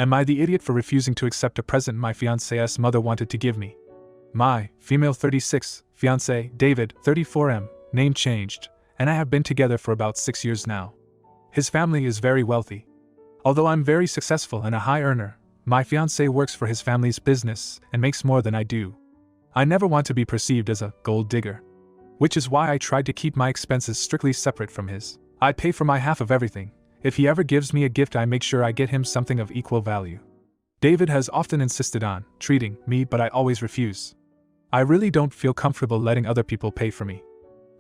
Am I the idiot for refusing to accept a present my fiancé's mother wanted to give me? My, female 36, fiancé, David, 34M, name changed, and I have been together for about 6 years now. His family is very wealthy. Although I'm very successful and a high earner, my fiancé works for his family's business and makes more than I do. I never want to be perceived as a gold digger, which is why I tried to keep my expenses strictly separate from his. I pay for my half of everything. If he ever gives me a gift, I make sure I get him something of equal value. David has often insisted on treating me, but I always refuse. I really don't feel comfortable letting other people pay for me.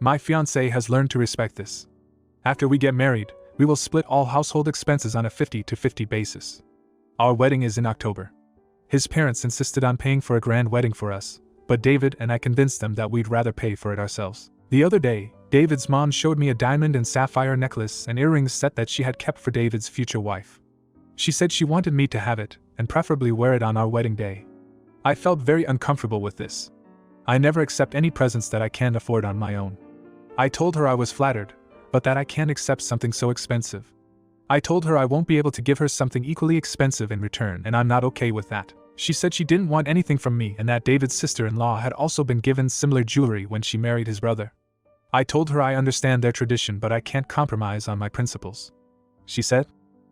My fiancé has learned to respect this. After we get married, we will split all household expenses on a 50-50 basis. Our wedding is in October. His parents insisted on paying for a grand wedding for us, but David and I convinced them that we'd rather pay for it ourselves. The other day, David's mom showed me a diamond and sapphire necklace and earrings set that she had kept for David's future wife. She said she wanted me to have it, and preferably wear it on our wedding day. I felt very uncomfortable with this. I never accept any presents that I can't afford on my own. I told her I was flattered, but that I can't accept something so expensive. I told her I won't be able to give her something equally expensive in return, and I'm not okay with that. She said she didn't want anything from me and that David's sister-in-law had also been given similar jewelry when she married his brother. I told her I understand their tradition, but I can't compromise on my principles. She said,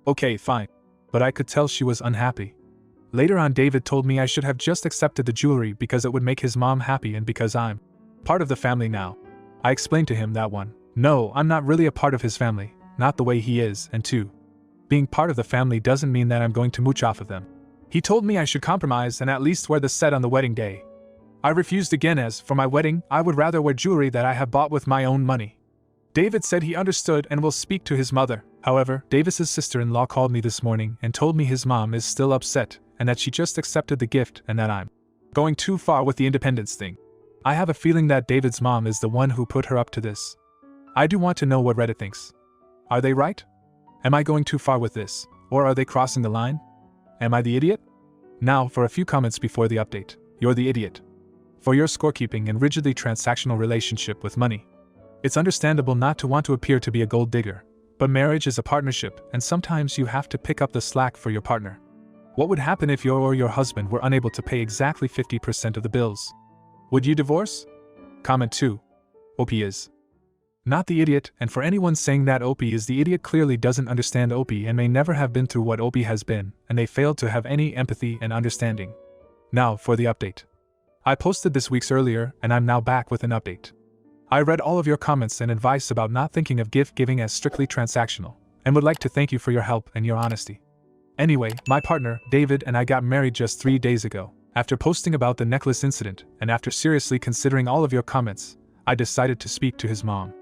"Okay, fine." But I could tell she was unhappy. Later on, David told me I should have just accepted the jewelry because it would make his mom happy and because I'm part of the family now. I explained to him that 1, no, I'm not really a part of his family, not the way he is, and 2, being part of the family doesn't mean that I'm going to mooch off of them. He told me I should compromise and at least wear the set on the wedding day. I refused again, as, for my wedding, I would rather wear jewelry that I have bought with my own money. David said he understood and will speak to his mother. However, Davis's sister-in-law called me this morning and told me his mom is still upset and that she just accepted the gift and that I'm going too far with the independence thing. I have a feeling that David's mom is the one who put her up to this. I do want to know what Reddit thinks. Are they right? Am I going too far with this, or are they crossing the line? Am I the idiot? Now for a few comments before the update. You're the idiot. For your scorekeeping and rigidly transactional relationship with money. It's understandable not to want to appear to be a gold digger, but marriage is a partnership and sometimes you have to pick up the slack for your partner. What would happen if you or your husband were unable to pay exactly 50% of the bills? Would you divorce? Comment 2. OP is not the idiot, and for anyone saying that OP is the idiot clearly doesn't understand OP and may never have been through what OP has been, and they failed to have any empathy and understanding. Now for the update. I posted this week's earlier and I'm now back with an update. I read all of your comments and advice about not thinking of gift giving as strictly transactional, and would like to thank you for your help and your honesty. Anyway, my partner, David, and I got married just 3 days ago. After posting about the necklace incident, and after seriously considering all of your comments, I decided to speak to his mom.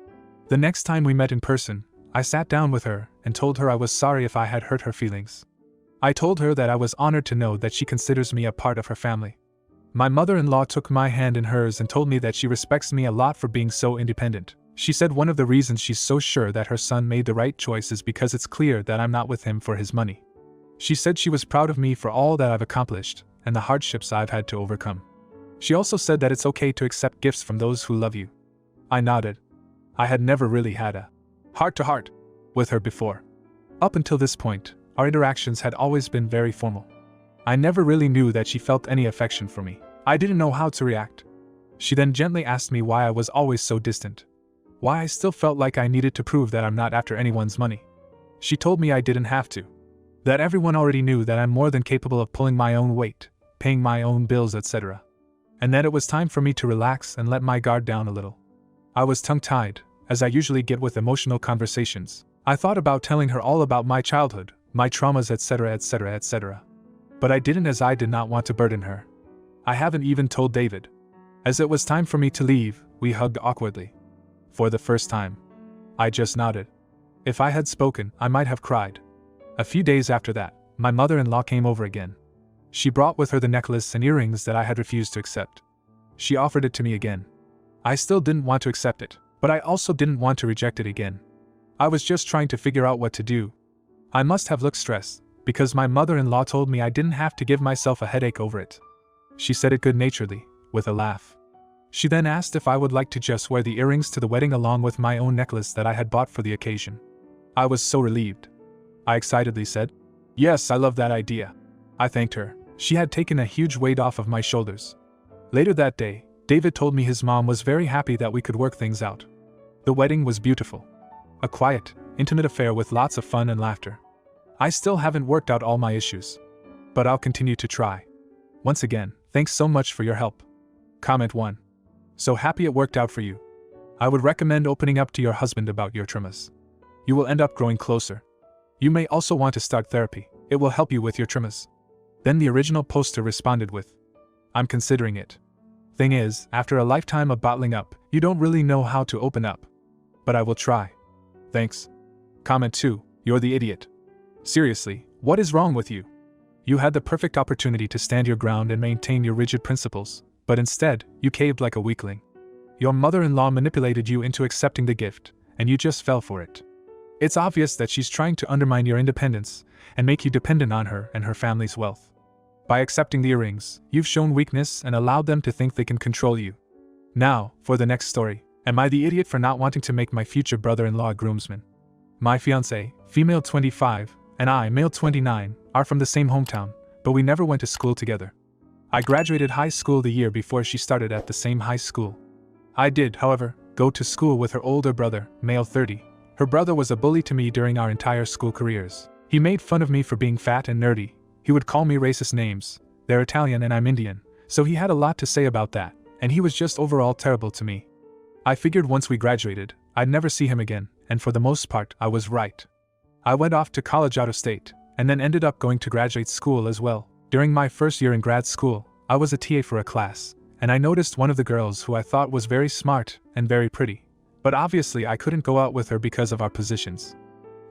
The next time we met in person, I sat down with her and told her I was sorry if I had hurt her feelings. I told her that I was honored to know that she considers me a part of her family. My mother-in-law took my hand in hers and told me that she respects me a lot for being so independent. She said one of the reasons she's so sure that her son made the right choice is because it's clear that I'm not with him for his money. She said she was proud of me for all that I've accomplished and the hardships I've had to overcome. She also said that it's okay to accept gifts from those who love you. I nodded. I had never really had a heart-to-heart with her before. Up until this point, our interactions had always been very formal. I never really knew that she felt any affection for me. I didn't know how to react. She then gently asked me why I was always so distant. Why I still felt like I needed to prove that I'm not after anyone's money. She told me I didn't have to. That everyone already knew that I'm more than capable of pulling my own weight, paying my own bills, etc. And that it was time for me to relax and let my guard down a little. I was tongue-tied, as I usually get with emotional conversations. I thought about telling her all about my childhood, my traumas, etc., etc., etc. But I didn't, as I did not want to burden her. I haven't even told David. As it was time for me to leave, we hugged awkwardly. For the first time. I just nodded. If I had spoken, I might have cried. A few days after that, my mother-in-law came over again. She brought with her the necklace and earrings that I had refused to accept. She offered it to me again. I still didn't want to accept it, but I also didn't want to reject it again. I was just trying to figure out what to do. I must have looked stressed, because my mother-in-law told me I didn't have to give myself a headache over it. She said it good-naturedly, with a laugh. She then asked if I would like to just wear the earrings to the wedding along with my own necklace that I had bought for the occasion. I was so relieved. I excitedly said, Yes, I love that idea. I thanked her. She had taken a huge weight off of my shoulders. Later that day, David told me his mom was very happy that we could work things out. The wedding was beautiful. A quiet, intimate affair with lots of fun and laughter. I still haven't worked out all my issues. But I'll continue to try. Once again, thanks so much for your help. Comment 1. So happy it worked out for you. I would recommend opening up to your husband about your traumas. You will end up growing closer. You may also want to start therapy. It will help you with your traumas. Then the original poster responded with, I'm considering it. Thing is, after a lifetime of bottling up, you don't really know how to open up. But I will try. Thanks. Comment 2. You're the idiot. Seriously, what is wrong with you? You had the perfect opportunity to stand your ground and maintain your rigid principles, but instead, you caved like a weakling. Your mother-in-law manipulated you into accepting the gift, and you just fell for it. It's obvious that she's trying to undermine your independence and make you dependent on her and her family's wealth. By accepting the earrings, you've shown weakness and allowed them to think they can control you. Now, for the next story. Am I the idiot for not wanting to make my future brother-in-law a groomsman? My fiancé, female 25, and I, male 29, are from the same hometown, but we never went to school together. I graduated high school the year before she started at the same high school. I did, however, go to school with her older brother, male 30. Her brother was a bully to me during our entire school careers. He made fun of me for being fat and nerdy. He would call me racist names. They're Italian and I'm Indian, so he had a lot to say about that, and he was just overall terrible to me. I figured once we graduated, I'd never see him again, and for the most part, I was right. I went off to college out of state, and then ended up going to graduate school as well. During my first year in grad school, I was a TA for a class, and I noticed one of the girls who I thought was very smart and very pretty. But obviously I couldn't go out with her because of our positions.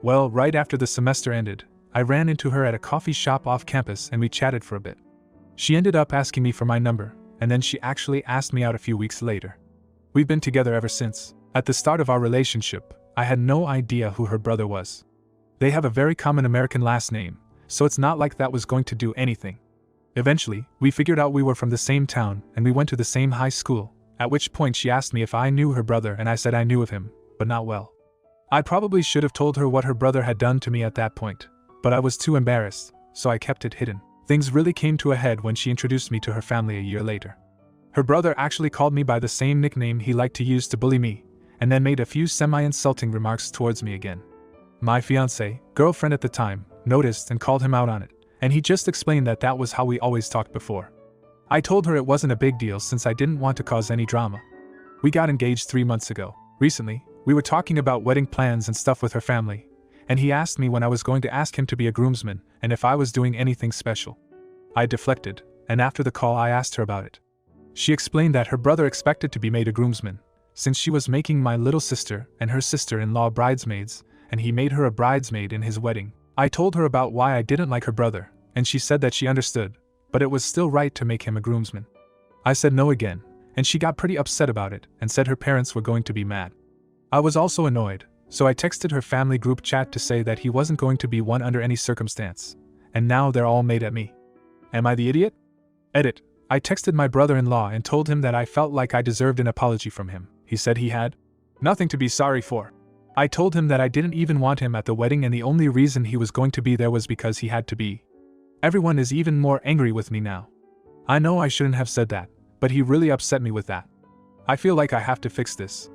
Well, right after the semester ended, I ran into her at a coffee shop off campus and we chatted for a bit. She ended up asking me for my number, and then she actually asked me out a few weeks later. We've been together ever since. At the start of our relationship, I had no idea who her brother was. They have a very common American last name, so it's not like that was going to do anything. Eventually, we figured out we were from the same town and we went to the same high school, at which point she asked me if I knew her brother and I said I knew of him, but not well. I probably should have told her what her brother had done to me at that point, but I was too embarrassed, so I kept it hidden. Things really came to a head when she introduced me to her family a year later. Her brother actually called me by the same nickname he liked to use to bully me, and then made a few semi-insulting remarks towards me again. My fiancé, girlfriend at the time, noticed and called him out on it, and he just explained that that was how we always talked before. I told her it wasn't a big deal since I didn't want to cause any drama. We got engaged 3 months ago. Recently, we were talking about wedding plans and stuff with her family, and he asked me when I was going to ask him to be a groomsman and if I was doing anything special. I deflected, and after the call I asked her about it. She explained that her brother expected to be made a groomsman, since she was making my little sister and her sister-in-law bridesmaids, and he made her a bridesmaid in his wedding. I told her about why I didn't like her brother, and she said that she understood, but it was still right to make him a groomsman. I said no again, and she got pretty upset about it and said her parents were going to be mad. I was also annoyed, so I texted her family group chat to say that he wasn't going to be one under any circumstance, and now they're all mad at me. Am I the idiot? Edit. I texted my brother-in-law and told him that I felt like I deserved an apology from him. He said he had nothing to be sorry for. I told him that I didn't even want him at the wedding and the only reason he was going to be there was because he had to be. Everyone is even more angry with me now. I know I shouldn't have said that, but he really upset me with that. I feel like I have to fix this.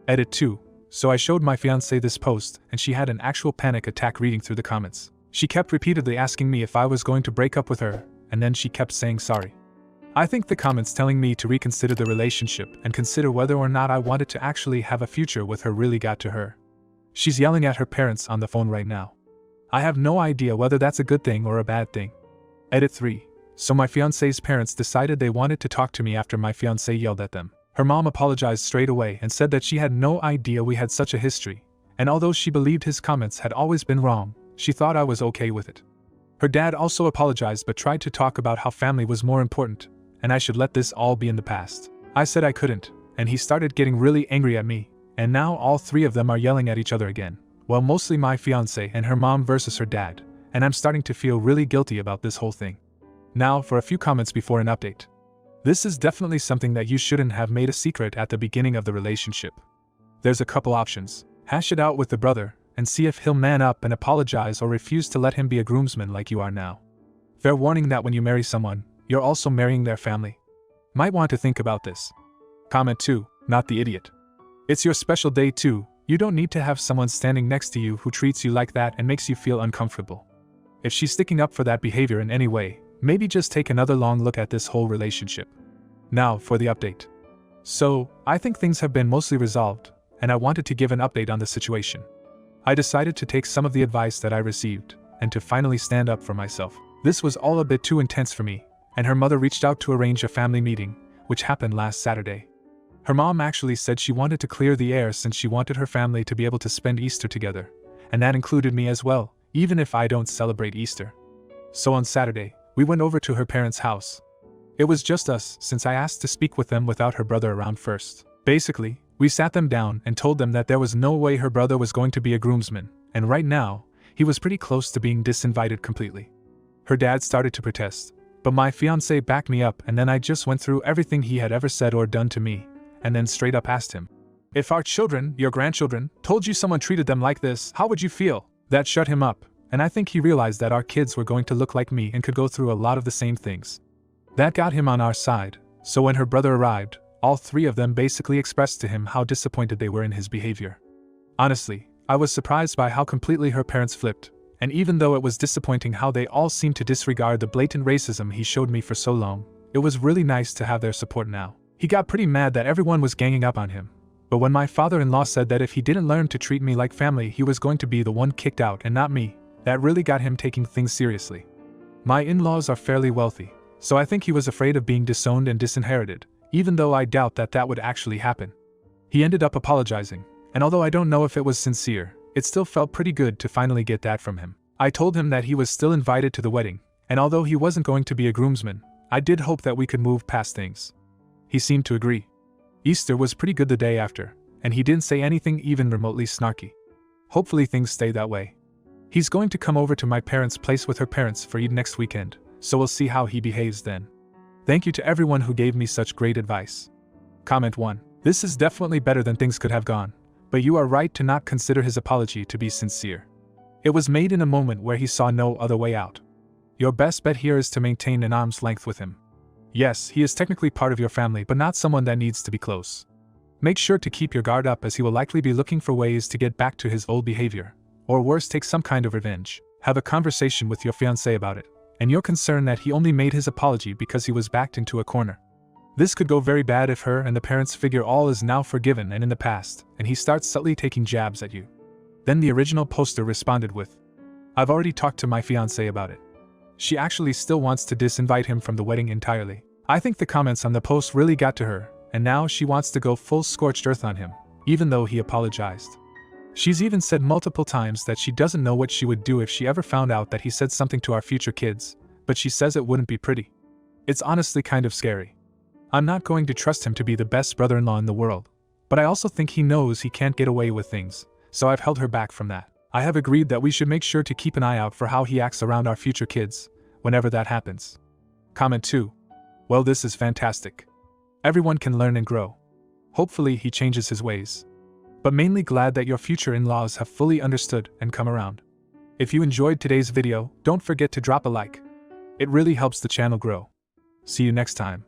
Edit 2. So I showed my fiancée this post and she had an actual panic attack reading through the comments. She kept repeatedly asking me if I was going to break up with her, and then she kept saying sorry. I think the comments telling me to reconsider the relationship and consider whether or not I wanted to actually have a future with her really got to her. She's yelling at her parents on the phone right now. I have no idea whether that's a good thing or a bad thing. Edit 3. So my fiancé's parents decided they wanted to talk to me after my fiancé yelled at them. Her mom apologized straight away and said that she had no idea we had such a history, and although she believed his comments had always been wrong, she thought I was okay with it. Her dad also apologized but tried to talk about how family was more important, and I should let this all be in the past. I said I couldn't, and he started getting really angry at me, and now all three of them are yelling at each other again. Well, mostly my fiancé and her mom versus her dad, and I'm starting to feel really guilty about this whole thing. Now for a few comments before an update. This is definitely something that you shouldn't have made a secret at the beginning of the relationship. There's a couple options. Hash it out with the brother, and see if he'll man up and apologize or refuse to let him be a groomsman like you are now. Fair warning that when you marry someone, you're also marrying their family. Might want to think about this. Comment 2. Not the idiot. It's your special day too. You don't need to have someone standing next to you who treats you like that and makes you feel uncomfortable. If she's sticking up for that behavior in any way, maybe just take another long look at this whole relationship. Now for the update. So, I think things have been mostly resolved, and I wanted to give an update on the situation. I decided to take some of the advice that I received, and to finally stand up for myself. This was all a bit too intense for me, and her mother reached out to arrange a family meeting, which happened last Saturday. Her mom actually said she wanted to clear the air since she wanted her family to be able to spend Easter together, and that included me as well, even if I don't celebrate Easter. So on Saturday, we went over to her parents' house. It was just us, since I asked to speak with them without her brother around first. Basically, we sat them down and told them that there was no way her brother was going to be a groomsman, and right now, he was pretty close to being disinvited completely. Her dad started to protest, but my fiancé backed me up, and then I just went through everything he had ever said or done to me, and then straight up asked him, "If our children, your grandchildren, told you someone treated them like this, how would you feel?" That shut him up, and I think he realized that our kids were going to look like me and could go through a lot of the same things. That got him on our side, so when her brother arrived, all three of them basically expressed to him how disappointed they were in his behavior. Honestly, I was surprised by how completely her parents flipped, and even though it was disappointing how they all seemed to disregard the blatant racism he showed me for so long, it was really nice to have their support now. He got pretty mad that everyone was ganging up on him, but when my father-in-law said that if he didn't learn to treat me like family he was going to be the one kicked out and not me, that really got him taking things seriously. My in-laws are fairly wealthy, so I think he was afraid of being disowned and disinherited, even though I doubt that that would actually happen. He ended up apologizing, and although I don't know if it was sincere, it still felt pretty good to finally get that from him. I told him that he was still invited to the wedding, and although he wasn't going to be a groomsman, I did hope that we could move past things. He seemed to agree. Easter was pretty good the day after, and he didn't say anything even remotely snarky. Hopefully things stay that way. He's going to come over to my parents' place with her parents for Eid next weekend, so we'll see how he behaves then. Thank you to everyone who gave me such great advice. Comment 1. This is definitely better than things could have gone, but you are right to not consider his apology to be sincere. It was made in a moment where he saw no other way out. Your best bet here is to maintain an arm's length with him. Yes, he is technically part of your family, but not someone that needs to be close. Make sure to keep your guard up, as he will likely be looking for ways to get back to his old behavior, or worse, take some kind of revenge. Have a conversation with your fiancé about it, and you're concerned that he only made his apology because he was backed into a corner. This could go very bad if her and the parents figure all is now forgiven and in the past, and he starts subtly taking jabs at you. Then the original poster responded with, "I've already talked to my fiancé about it. She actually still wants to disinvite him from the wedding entirely." I think the comments on the post really got to her, and now she wants to go full scorched earth on him, even though he apologized. She's even said multiple times that she doesn't know what she would do if she ever found out that he said something to our future kids, but she says it wouldn't be pretty. It's honestly kind of scary. I'm not going to trust him to be the best brother-in-law in the world, but I also think he knows he can't get away with things, so I've held her back from that. I have agreed that we should make sure to keep an eye out for how he acts around our future kids, whenever that happens. Comment 2. Well, this is fantastic. Everyone can learn and grow. Hopefully he changes his ways. But mainly glad that your future in-laws have fully understood and come around. If you enjoyed today's video, don't forget to drop a like. It really helps the channel grow. See you next time.